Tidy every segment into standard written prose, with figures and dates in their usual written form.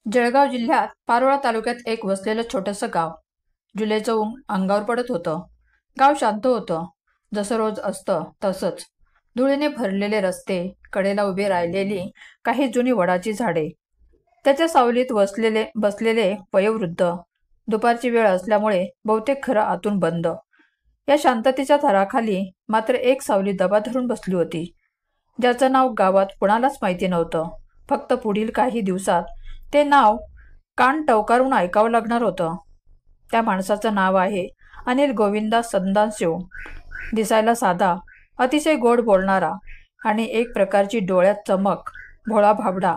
जळगाव जिल्ह्यात पारोळा तालुक्यात एक वसलेलं छोटंसं गाव. जुलैचं ऊन अंगावर पडत होतं. गाव शांत होतं, जसं रोज असतं तसंच. धुळीने भरलेले रस्ते, कडेला उभी राहिलेली काही जुनी वडाची झाडे, त्याच्या सावलीत बसलेले वयोवृद्ध. दुपारची वेळ असल्यामुळे बहुतेक घरं आतून बंद. या शांततेच्या थराखाली मात्र एक सावली दबा धरून बसली होती, ज्याचं नाव गावात कुणालाच माहिती नव्हतं. फक्त पुढील काही दिवसात ते नाव कान टवकारून ऐकावं लागणार होतं. त्या माणसाचं नाव आहे अनिल गोविंदा संदानशिव. दिसायला साधा, अतिशय गोड बोलणारा आणि एक प्रकारची डोळ्यात चमक, भोळा भाबडा.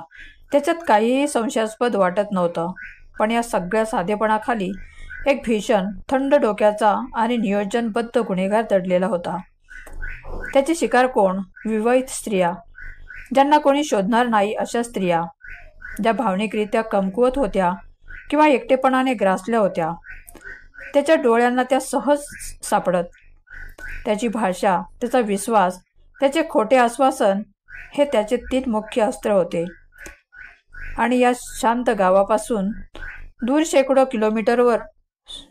त्याच्यात काहीही संशयास्पद वाटत नव्हतं. पण या सगळ्या साधेपणाखाली एक भीषण, थंड डोक्याचा आणि नियोजनबद्ध गुन्हेगार दडलेला होता. त्याची शिकार कोण? विवाहित स्त्रिया, ज्यांना कोणी शोधणार नाही अशा स्त्रिया, ज्या भावनिकरित्या कमकुवत होत्या किंवा एकटेपणाने ग्रासल्या होत्या. त्याच्या डोळ्यांना त्या सहज सापडत. त्याची भाषा, त्याचा विश्वास, त्याचे खोटे आश्वासन हे त्याचे 3 मुख्य अस्त्र होते. आणि या शांत गावापासून दूर शेकडो किलोमीटरवर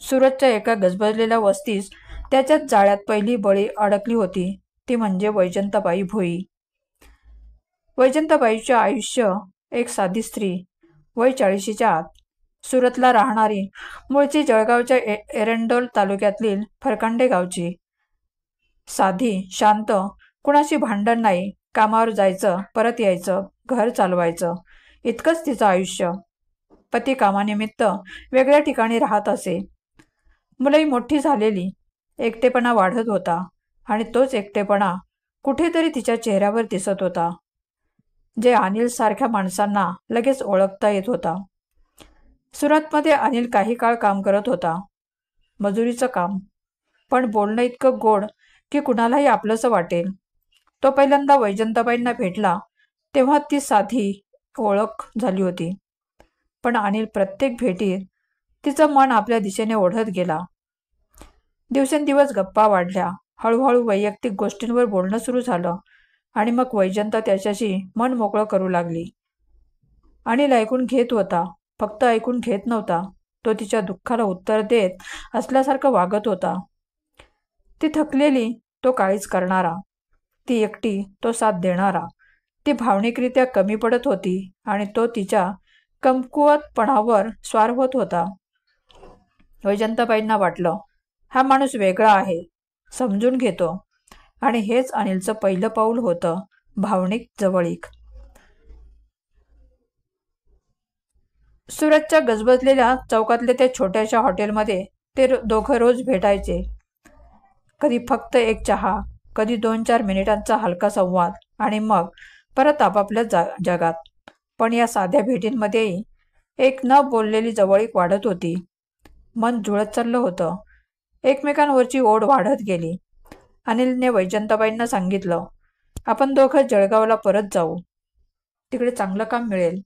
सुरतच्या एका गजबजलेल्या वस्तीस त्याच्याच जाळ्यात पहिली बळी अडकली होती. ती म्हणजे वैजंताबाई भोई. वैजंताबाईचे आयुष्य एक साधी स्त्री, वय 40च्या आत, सुरतला राहणारी, मूळची जळगावच्या एरंडोल तालुक्यातील फरकांडे गावची. साधी, शांत, कुणाशी भांडण नाही, कामावर जायचं, परत यायचं, घर चालवायचं, इतकंच तिचं आयुष्य. पती कामानिमित्त वेगळ्या ठिकाणी राहत असे. मुलंही मोठी झालेली. एकटेपणा वाढत होता आणि तोच एकटेपणा कुठेतरी तिच्या चेहऱ्यावर दिसत होता, जे अनिल सारख्या माणसांना लगेच ओळखता येत होता. सुरतमध्ये अनिल काही काळ काम करत होता, मजुरीचं काम, पण बोलणं इतकं गोड की कुणालाही आपलंसं वाटेल. तो पहिल्यांदा वैजंताबाईंना भेटला तेव्हा ती साधी ओळख झाली होती. पण अनिल प्रत्येक भेटीत तिचं मन आपल्या दिशेने ओढत गेला. दिवसेंदिवस गप्पा वाढल्या. हळूहळू वैयक्तिक गोष्टींवर बोलणं सुरू झालं आणि मग वैजंता त्याच्याशी मन मोकळं करू लागली. अनिल ऐकून घेत होता, फक्त ऐकून घेत नव्हता. तो तिच्या दुःखाला उत्तर देत असल्यासारखं वागत होता. ती थकलेली, तो काळीच करणारा. ती एकटी, तो साथ देणारा. ती भावनिकरित्या कमी पडत होती आणि तो तिच्या कमकुवतपणावर स्वार होत होता. वैजंताबाईंना वाटलं, हा माणूस वेगळा आहे, समजून घेतो. आणि हेच अनिलचं पहिलं पाऊल होतं, भावनिक जवळीक. सुरतच्या गजबजलेल्या चौकातले त्या छोट्याशा हॉटेलमध्ये ते दोघं रोज भेटायचे. कधी फक्त एक चहा, कधी 2-4 मिनिटांचा हलका संवाद आणि मग परत आपापल्या जगात. पण या साध्या भेटींमध्येही एक न बोललेली जवळीक वाढत होती. मन जुळत चाललं होतं. एकमेकांवरची ओढ वाढत गेली. अनिलने वैजंताबाईंना सांगितलं, आपण दोघं जळगावला परत जाऊ, तिकडे चांगलं काम मिळेल.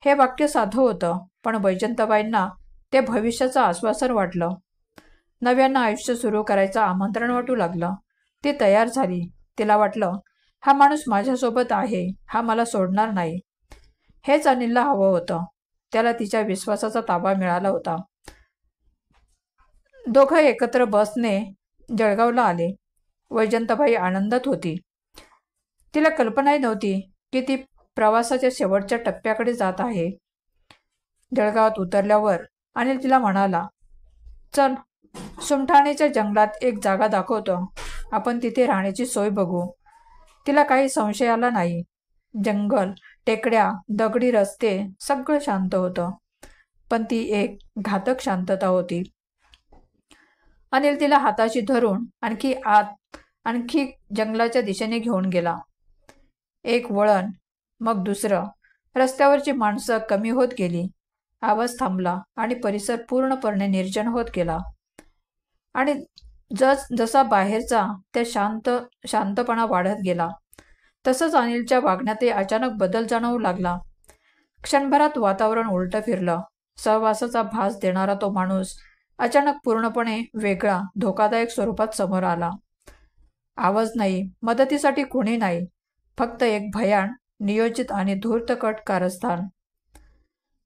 हे वाक्य साधं होतं, पण वैजंताबाईंना ते भविष्याचं आश्वासन वाटलं. नव्यानं आयुष्य सुरू करायचं आमंत्रण वाटू लागलं. ती तयार झाली. तिला वाटलं, हा माणूस माझ्यासोबत आहे, हा मला सोडणार नाही. हेच अनिलला हवं होतं. त्याला तिच्या विश्वासाचा ताबा मिळाला होता. दोघं एकत्र बसने जळगावला आले. वैजंताबाई आनंदात होती. तिला कल्पनाही नव्हती की ती प्रवासाच्या शेवटच्या टप्प्याकडे जात आहे. जळगावात उतरल्यावर अनिल तिला म्हणाला, चल, सुमठाण्याच्या जंगलात एक जागा दाखवतो, आपण तिथे राहण्याची सोय बघू. तिला काही संशय आला नाही. जंगल, टेकड्या, दगडी रस्ते, सगळं शांत होतं. पण ती एक घातक शांतता होती. अनिल तिला हाताशी धरून आणखी जंगलाच्या दिशेने घेऊन गेला. एक वळण, मग दुसरं. रस्त्यावरची माणसं कमी होत गेली. आवाज थांबला आणि परिसर पूर्णपणे निर्जन होत गेला. आणि जसा बाहेरचा त्या शांतपणा वाढत गेला, तसंच अनिलच्या वागण्यातही अचानक बदल जाणवू लागला. क्षणभरात वातावरण उलटं फिरलं. सहवासाचा भास देणारा तो माणूस अचानक पूर्णपणे वेगळा, धोकादायक स्वरूपात समोर आला. आवाज नाही, मदतीसाठी कोणी नाही, फक्त एक भयान, नियोजित आणि धूर्तकट कारस्थान.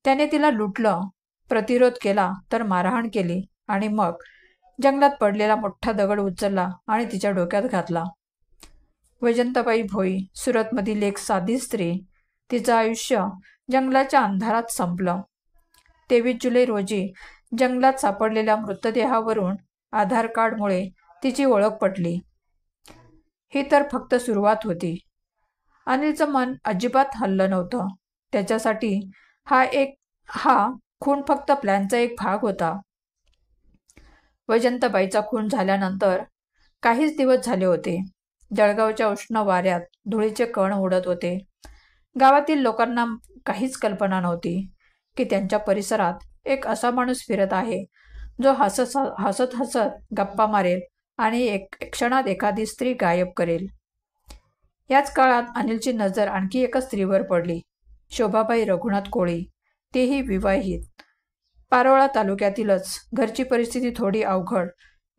त्याने तिला लुटलं, प्रतिरोध केला तर मारहाण केली आणि मग जंगलात पडलेला मोठा दगड उचलला आणि तिच्या डोक्यात घातला. वैजंताबाई भोई, सुरतमधील एक साधी स्त्री. तिचं आयुष्य जंगलाच्या अंधारात संपलं. 23 जुलै रोजी जंगलात सापडलेल्या मृतदेहावरून आधार कार्डमुळे तिची ओळख पटली. ही तर फक्त सुरुवात होती. अनिलचं मन अजिबात हललं नव्हतं. त्याच्यासाठी हा खून फक्त प्लॅनचा एक भाग होता. वैजंताबाईचा खून झाल्यानंतर काहीच दिवस झाले होते. जळगावच्या उष्ण वाऱ्यात धुळीचे कण उडत होते. गावातील लोकांना काहीच कल्पना नव्हती की त्यांच्या परिसरात एक असा माणूस फिरत आहे जो हसत हसत गप्पा मारेल आणि एक क्षणात एखादी स्त्री गायब करेल. याच काळात अनिलची नजर आणखी एका स्त्रीवर पडली. शोभाबाई रघुनाथ कोळी, तेही विवाहित. पारोळा तालुक्यातीलच. घरची परिस्थिती थोडी अवघड.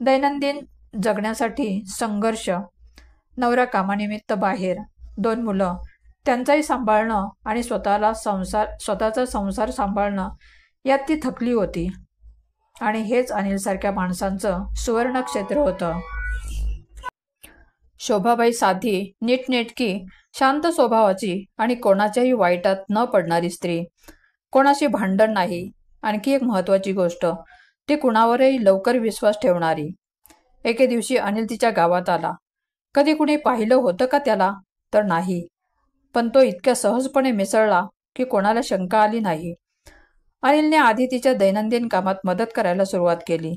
दैनंदिन जगण्यासाठी संघर्ष. नवरा कामानिमित्त बाहेर, 2 मुलं, त्यांचाही सांभाळणं आणि स्वतःचा संसार सांभाळणं, यात ती थकली होती. आणि हेच अनिलसारख्या माणसांचं सुवर्णक्षेत्र होतं. शोभाबाई साधी, नीटनेटकी, शांत स्वभावाची आणि कोणाच्याही वाईटात न पडणारी स्त्री. कोणाशी भांडण नाही. आणखी एक महत्त्वाची गोष्ट, ती कुणावरही लवकर विश्वास ठेवणारी. एके दिवशी अनिल तिच्या गावात आला. कधी कुणी पाहिलं होतं का त्याला? तर नाही. पण तो इतक्या सहजपणे मिसळला की कोणाला शंका आली नाही. अनिलने आधी तिच्या दैनंदिन कामात मदत करायला सुरुवात केली.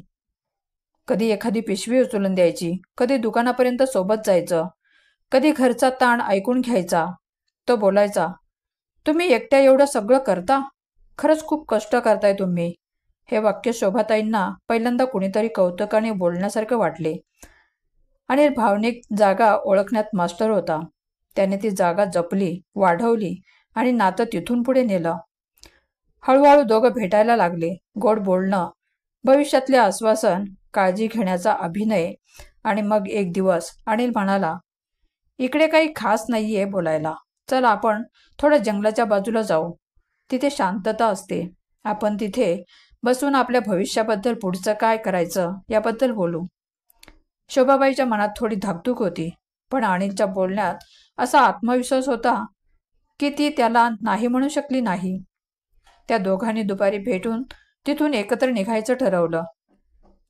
कधी एखादी पिशवी उचलून द्यायची, कधी दुकानापर्यंत सोबत जायचं, कधी घरचा ताण ऐकून घ्यायचा. तो बोलायचा, तुम्ही एकट्या एवढं सगळं करता? खरंच खूप कष्ट करताय तुम्ही. हे वाक्य शोभाताईंना पहिल्यांदा कुणीतरी कौतुकाने बोलण्यासारखं वाटले. आणि भावनिक जागा ओळखण्यात मास्टर होता. त्याने ती जागा जपली, वाढवली आणि नातं तिथून पुढे नेलं. हळूहळू दोघं भेटायला लागले. गोड बोलणं, भविष्यातले आश्वासन, काळजी घेण्याचा अभिनय. आणि मग एक दिवस अनिल म्हणाला, इकडे काही खास नाहीये बोलायला. चल आपण थोडं जंगलाच्या बाजूला जाऊ. तिथे शांतता असते. आपण तिथे बसून आपल्या भविष्याबद्दल, पुढचं काय करायचं याबद्दल बोलू. शोभाबाईच्या मनात थोडी धाकधूक होती, पण अनिलच्या बोलण्यात असा आत्मविश्वास होता की ती त्याला नाही म्हणू शकली नाही. त्या दोघांनी दुपारी भेटून तिथून एकत्र निघायचं ठरवलं.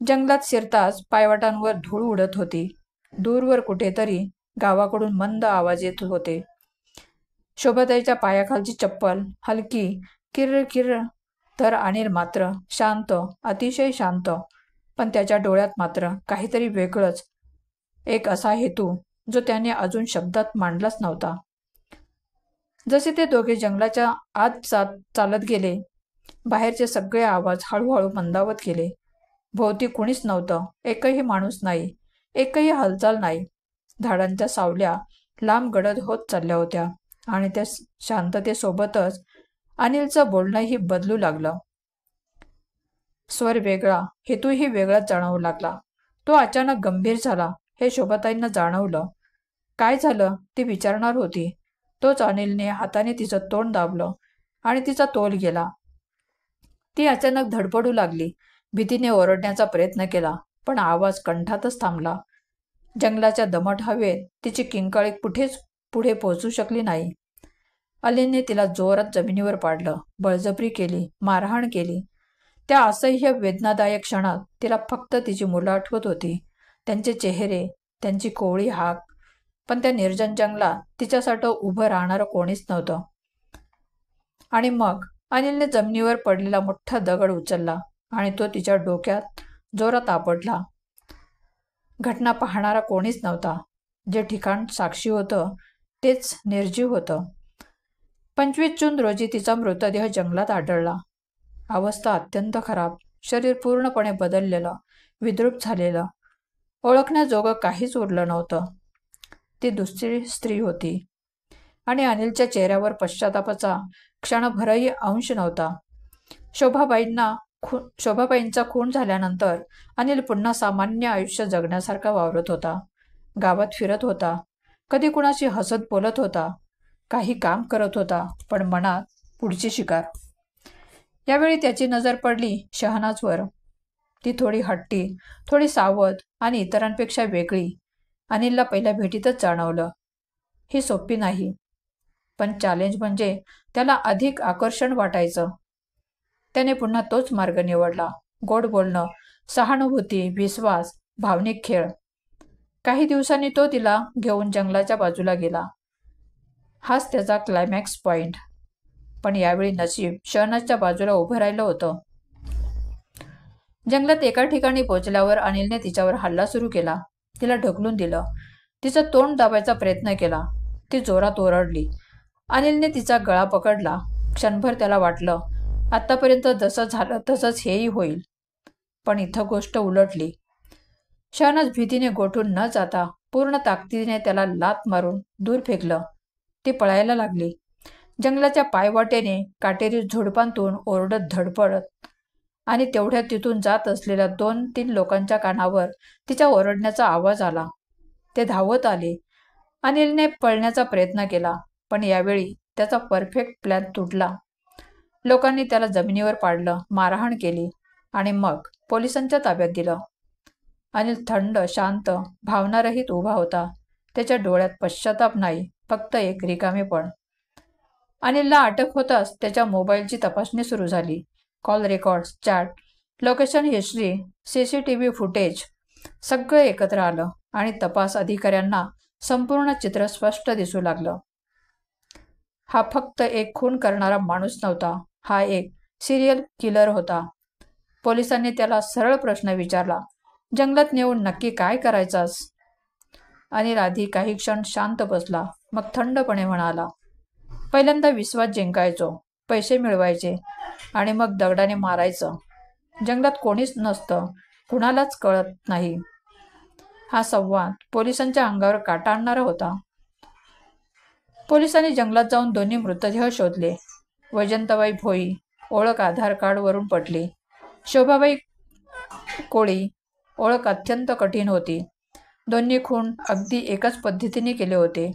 जंगलात शिरताच पायवाटांवर धूळ उडत होती. दूरवर कुठेतरी गावाकडून मंद आवाज येत होते. शोभाताईच्या पायाखालची चप्पल हलकी किर्र किर्र. तर अनिल मात्र शांत, अतिशय शांत. पण त्याच्या डोळ्यात मात्र काहीतरी वेगळंच, एक असा हेतू जो त्याने अजून शब्दात मांडलाच नव्हता. जसे ते दोघे जंगलाच्या आत चालत गेले, बाहेरचे सगळे आवाज हळूहळू मंदावत गेले. भोवती कुणीच नव्हतं. एकही माणूस नाही, एकही हालचाल नाही. झाडांच्या सावल्या लांब गडद होत चालल्या होत्या आणि त्या शांततेसोबतच अनिलचं बोलणंही बदलू लागलं. स्वर वेगळा, हेतूही वेगळाच जाणवू लागला. तो अचानक गंभीर झाला हे शोभाताईंना जाणवलं. काय झालं ती विचारणार होती, तोच अनिलने हाताने तिचं तोंड दाबलं आणि तिचा तोल गेला. ती अचानक धडपडू लागली. भीतीने ओरडण्याचा प्रयत्न केला, पण आवाज कंठातच थांबला. जंगलाच्या दमट हवेत तिची किंकाळी कुठेच पुढे पोहोचू शकली नाही. अनिलने तिला जोरात जमिनीवर पाडलं, बळजबरी केली, मारहाण केली. त्या असह्य वेदनादायक क्षणात तिला फक्त तिची मुलं आठवत होती, त्यांचे चेहरे, त्यांची कोवळी हाक. पण त्या निर्जन जंगलात तिच्यासाठी उभं राहणारं कोणीच नव्हतं. आणि मग अनिलने जमिनीवर पडलेला मोठा दगड उचलला आणि तो तिच्या डोक्यात जोरात आपटला. घटना पाहणारा कोणीच नव्हता. जे ठिकाण साक्षी होतं तेच निर्जीव होतं. 25 जून रोजी तिचा मृतदेह जंगलात आढळला. अवस्था अत्यंत खराब, शरीर पूर्णपणे बदललेलं, विद्रूप झालेलं. ओळखण्याजोगं काहीच उरलं नव्हतं. ती दुसरी स्त्री होती आणि अनिलच्या चेहऱ्यावर पश्चातापाचा क्षणभरही अंश नव्हता. शोभाबाईंचा खून झाल्यानंतर अनिल पुन्हा सामान्य आयुष्य जगण्यासारखा वावरत होता. गावात फिरत होता, कधी कुणाशी हसत बोलत होता, काही काम करत होता, पण मनात पुढची शिकार. यावेळी त्याची नजर पडली शहनाजवर. ती थोडी हट्टी, थोडी सावध आणि इतरांपेक्षा वेगळी. अनिलला पहिल्या भेटीतच जाणवलं. ही सोपी नाही, पण चॅलेंज म्हणजे त्याला अधिक आकर्षण वाटायचं. त्याने पुन्हा तोच मार्ग निवडला. गोड बोलणं, सहानुभूती, विश्वास, भावनिक खेळ. काही दिवसांनी तो तिला घेऊन जंगलाच्या बाजूला गेला. हाच त्याचा क्लायमॅक्स पॉइंट. पण यावेळी नशीब शहनाजच्या बाजूला उभं राहिलं होतं. जंगलात एका ठिकाणी पोहोचल्यावर अनिलने तिच्यावर हल्ला सुरू केला. तिला ढकलून दिलं. तिचं तोंड दाबायचा प्रयत्न केला. ती जोरात ओरडली. अनिलने तिचा गळा पकडला. क्षणभर त्याला वाटलं, आत्तापर्यंत जसं झालं तसंच हेही होईल. पण इथं गोष्ट उलटली. शहनाज भीतीने गोठून न जाता पूर्ण ताकदीने त्याला लाथ मारून दूर फेकलं. ती पळायला लागली. जंगलाच्या पायवाटेने काटेरी झुडपांतून ओरडत धडपडत आणि तेवढ्यात तिथून जात असलेल्या 2-3 लोकांच्या कानावर तिच्या ओरडण्याचा आवाज आला. ते धावत आले. अनिलने पळण्याचा प्रयत्न केला, पण यावेळी त्याचा परफेक्ट प्लॅन तुटला. लोकांनी त्याला जमिनीवर पाडलं, मारहाण केली आणि मग पोलिसांच्या ताब्यात दिलं. अनिल थंड, शांत, भावनारहित उभा होता. त्याच्या डोळ्यात पश्चाताप नाही, फक्त एक रिकामेपण. अनिलला अटक होताच त्याच्या मोबाईलची तपासणी सुरू झाली. Call records, chat, location history, CCTV footage सगळं एकत्र आलं आणि तपास अधिकाऱ्यांना संपूर्ण चित्र स्पष्ट दिसू लागलं. हा फक्त एक खून करणारा माणूस नव्हता, हा एक सिरियल किलर होता. पोलिसांनी त्याला सरळ प्रश्न विचारला, जंगलात नेऊन नक्की काय करायचास? अनिल आधी काही क्षण शांत बसला, मग थंडपणे म्हणाला, पहिल्यांदा विश्वास जिंकायचो, पैसे मिळवायचे आणि मग दगडाने मारायचं. जंगलात कोणीच नसतं, कुणालाच कळत नाही. हा संवाद पोलिसांच्या अंगावर काटा आणणारा होता. पोलिसांनी जंगलात जाऊन दोन्ही मृतदेह शोधले. वैजंताबाई भोई, ओळख आधार कार्डवरून पटली. शोभाबाई कोळी, ओळख अत्यंत कठीण होती. दोन्ही खून अगदी एकाच पद्धतीने केले होते.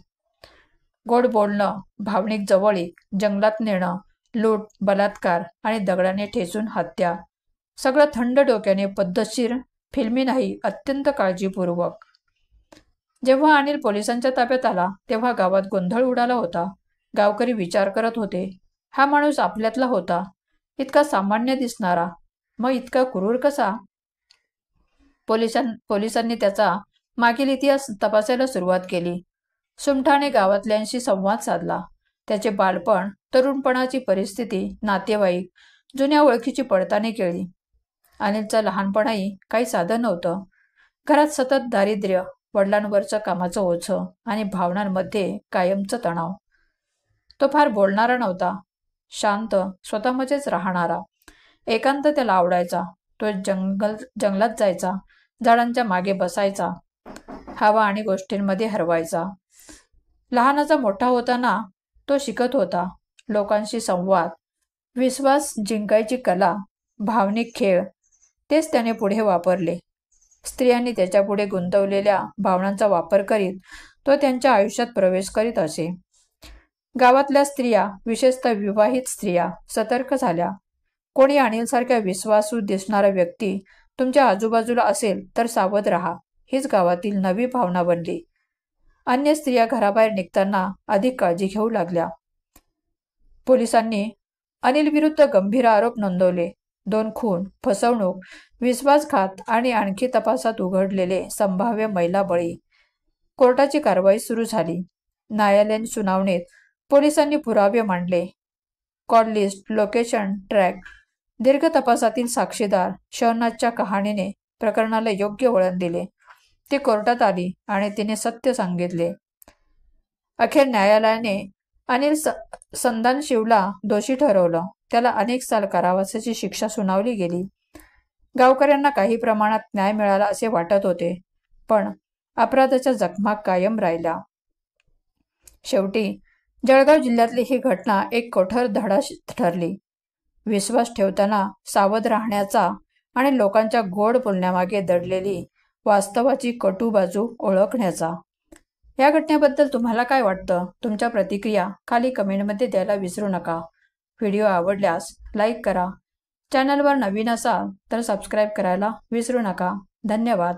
गोड बोलणं, भावनिक जवळीक, जंगलात नेणं, लूट, बलात्कार आणि दगडाने ठेचून हत्या. सगळं थंड डोक्याने, पद्धतशीर, फिल्मी नाही, अत्यंत काळजीपूर्वक. जेव्हा अनिल पोलिसांच्या ताब्यात आला तेव्हा गावात गोंधळ उडाला होता. गावकरी विचार करत होते, हा माणूस आपल्यातला होता, इतका सामान्य दिसणारा, मग इतका क्रूर कसा? पोलिसांनी त्याचा मागील इतिहास तपासायला सुरुवात केली. सुमठाने गावातल्यांशी संवाद साधला. त्याचे बालपण, तरुणपणाची परिस्थिती, नातेवाईक, जुन्या ओळखीची पडताळणी केली. अनिलचं लहानपणही काही साधं नव्हतं. घरात सतत दारिद्र्य, वडिलांवरचं कामाचं ओझं आणि भावनांमध्ये कायमचं तणाव. तो फार बोलणारा नव्हता, शांत, स्वतःमध्येच राहणारा. एकांत त्याला आवडायचा. तो जंगलात जायचा, झाडांच्या मागे बसायचा, हवा आणि गोष्टींमध्ये हरवायचा. लहानाचा मोठा होताना तो शिकत होता. लोकांशी संवाद, विश्वास जिंकायची कला, भावनिक खेळ, तेच त्याने पुढे वापरले. स्त्रियांनी त्याच्यापुढे गुंतवलेल्या भावनांचा वापर करीत तो त्यांच्या आयुष्यात प्रवेश करीत असे. गावातल्या स्त्रिया, विशेषतः विवाहित स्त्रिया, सतर्क झाल्या. कोणी अनिलसारख्या विश्वासू दिसणारा व्यक्ती तुमच्या आजूबाजूला असेल तर सावध राहा, हीच गावातील नवी भावना बनली. अन्य स्त्रिया घराबाहेर निघताना अधिक काळजी घेऊ लागल्या. पोलिसांनी अनिल विरुद्ध गंभीर आरोप नोंदवले. 2 खून, फसवणूक, विश्वासघात आणि आणखी तपासात उघडलेले संभाव्य महिला बळी. कोर्टाची कारवाई सुरू झाली. न्यायालयीन सुनावणीत पोलिसांनी पुरावे मांडले. कॉल लिस्ट, लोकेशन ट्रॅक, दीर्घ तपासातील साक्षीदार, शहनाजच्या कहाणीने प्रकरणाला योग्य वळण दिले. ती कोर्टात आली आणि तिने सत्य सांगितले. अखेर न्यायालयाने अनिल संदानशिवला दोषी ठरवलं. त्याला अनेक साल कारावासाची शिक्षा सुनावली गेली. गावकऱ्यांना काही प्रमाणात न्याय मिळाला असे वाटत होते, पण अपराधाच्या जखमा कायम राहिल्या. शेवटी जळगाव जिल्ह्यातली ही घटना एक कठोर धडा ठरली. विश्वास ठेवताना सावध राहण्याचा आणि लोकांच्या गोड बोलण्यामागे दडलेली वास्तवाची कटू बाजू ओळखण्याचा. या घटनेबद्दल तुम्हाला काय वाटतं? तुमच्या प्रतिक्रिया खाली कमेंटमध्ये द्यायला विसरू नका. व्हिडिओ आवडल्यास लाईक करा. चॅनलवर नवीन असाल तर सबस्क्राईब करायला विसरू नका. धन्यवाद.